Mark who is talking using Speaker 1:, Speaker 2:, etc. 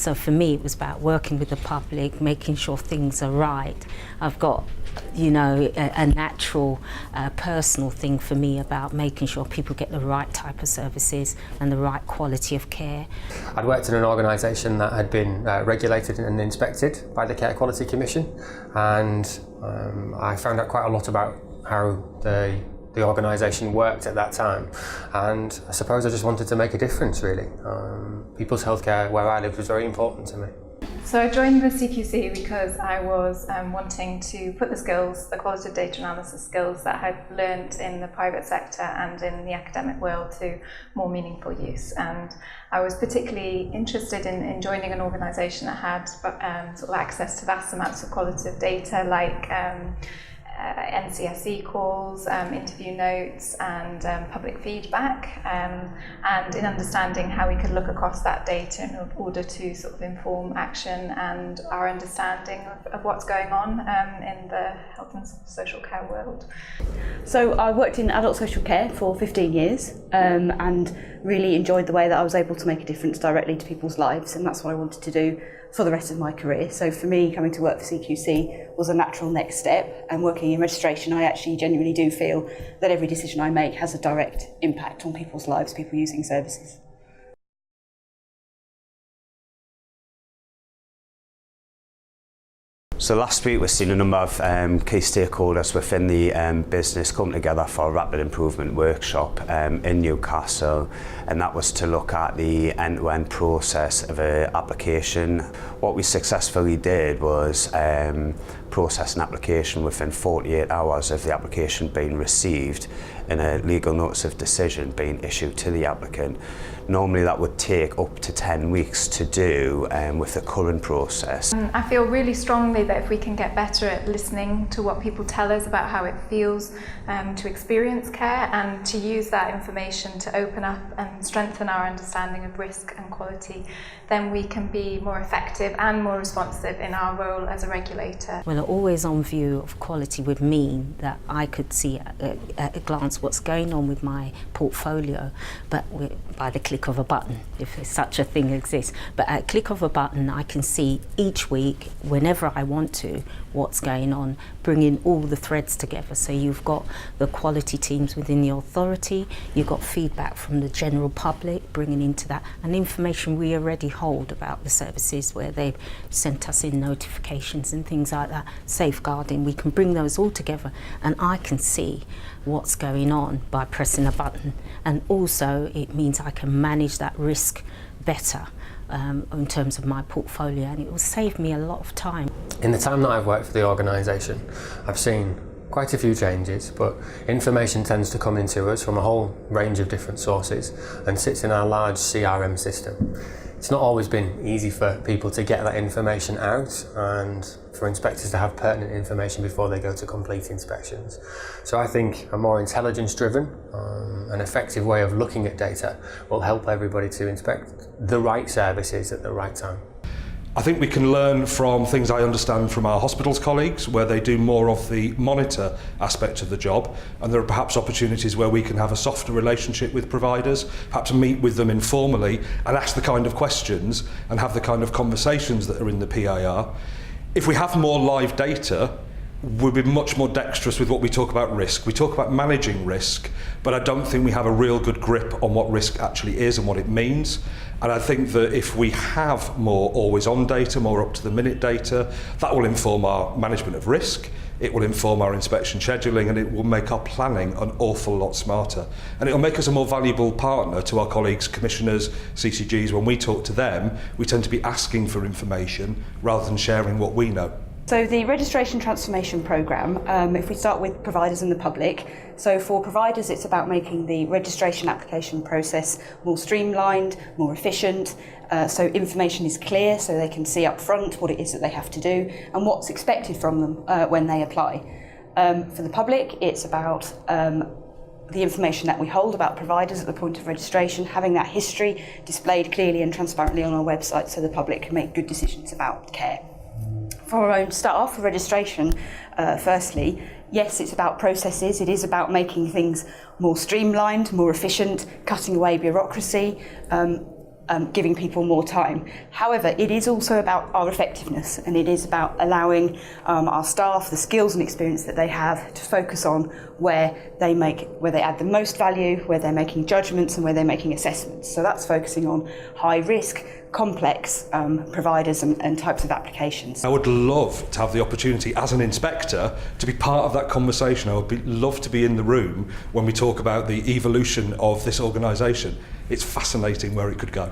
Speaker 1: So for me, it was about working with the public, making sure things are right. I've got, you know, a natural personal thing for me about making sure people get the right type of services and the right quality of care.
Speaker 2: I'd worked in an organisation that had been regulated and inspected by the Care Quality Commission, and I found out quite a lot about how the organisation worked at that time, and I suppose I just wanted to make a difference really. People's healthcare where I lived was very important to me.
Speaker 3: So I joined the CQC because I was wanting to put the skills, the qualitative data analysis skills that I had learnt in the private sector and in the academic world to more meaningful use. And I was particularly interested in joining an organisation that had sort of access to vast amounts of qualitative data, like NCSE calls, interview notes and public feedback, and in understanding how we could look across that data in order to sort of inform action and our understanding of what's going on in the health and social care world.
Speaker 4: So I worked in adult social care for 15 years and really enjoyed the way that I was able to make a difference directly to people's lives, and that's what I wanted to do for the rest of my career. So for me, coming to work for CQC was a natural next step, and working in registration, I actually genuinely do feel that every decision I make has a direct impact on people's lives, people using services.
Speaker 5: So last week we've seen a number of key stakeholders within the business come together for a rapid improvement workshop in Newcastle, and that was to look at the end-to-end process of an application. What we successfully did was process an application within 48 hours of the application being received and a legal notice of decision being issued to the applicant. Normally that would take up to 10 weeks to do with the current process.
Speaker 3: I feel really strongly that if we can get better at listening to what people tell us about how it feels to experience care, and to use that information to open up and strengthen our understanding of risk and quality, then we can be more effective and more responsive in our role as a regulator.
Speaker 1: Well, an always-on view of quality would mean that I could see at a glance what's going on with my portfolio, but by the click of a button, if such a thing exists. But at a click of a button, I can see each week, whenever I want to, what's going on, bringing all the threads together. So you've got the quality teams within the authority, you've got feedback from the general public, bringing into that, and information we already hold about the services where they've sent us in notifications and things like that, safeguarding. We can bring those all together, and I can see what's going on by pressing a button. And also it means I can manage that risk better in terms of my portfolio, and it will save me a lot of time.
Speaker 2: In the time that I've worked for the organisation, I've seen quite a few changes, but information tends to come into us from a whole range of different sources and sits in our large CRM system. It's not always been easy for people to get that information out and for inspectors to have pertinent information before they go to complete inspections. So I think a more intelligence-driven, an effective way of looking at data will help everybody to inspect the right services at the right time.
Speaker 6: I think we can learn from things I understand from our hospitals colleagues, where they do more of the monitor aspect of the job, and there are perhaps opportunities where we can have a softer relationship with providers, perhaps meet with them informally and ask the kind of questions and have the kind of conversations that are in the PIR. If we have more live data, we'll be much more dexterous with what we talk about risk. We talk about managing risk, but I don't think we have a real good grip on what risk actually is and what it means. And I think that if we have more always-on data, more up-to-the-minute data, that will inform our management of risk, it will inform our inspection scheduling, and it will make our planning an awful lot smarter. And it will make us a more valuable partner to our colleagues, commissioners, CCGs. When we talk to them, we tend to be asking for information rather than sharing what we know.
Speaker 4: So the registration transformation programme, if we start with providers and the public, so for providers it's about making the registration application process more streamlined, more efficient, so information is clear so they can see up front what it is that they have to do and what's expected from them when they apply. For the public, it's about the information that we hold about providers at the point of registration, having that history displayed clearly and transparently on our website so the public can make good decisions about care. For our own staff, for registration, firstly, yes, it's about processes. It is about making things more streamlined, more efficient, cutting away bureaucracy. giving people more time. However, it is also about our effectiveness, and it is about allowing our staff the skills and experience that they have to focus on where they add the most value, where they're making judgments and where they're making assessments. So that's focusing on high risk, complex providers and types of applications.
Speaker 6: I would love to have the opportunity as an inspector to be part of that conversation. I would love to be in the room when we talk about the evolution of this organisation. It's fascinating where it could go.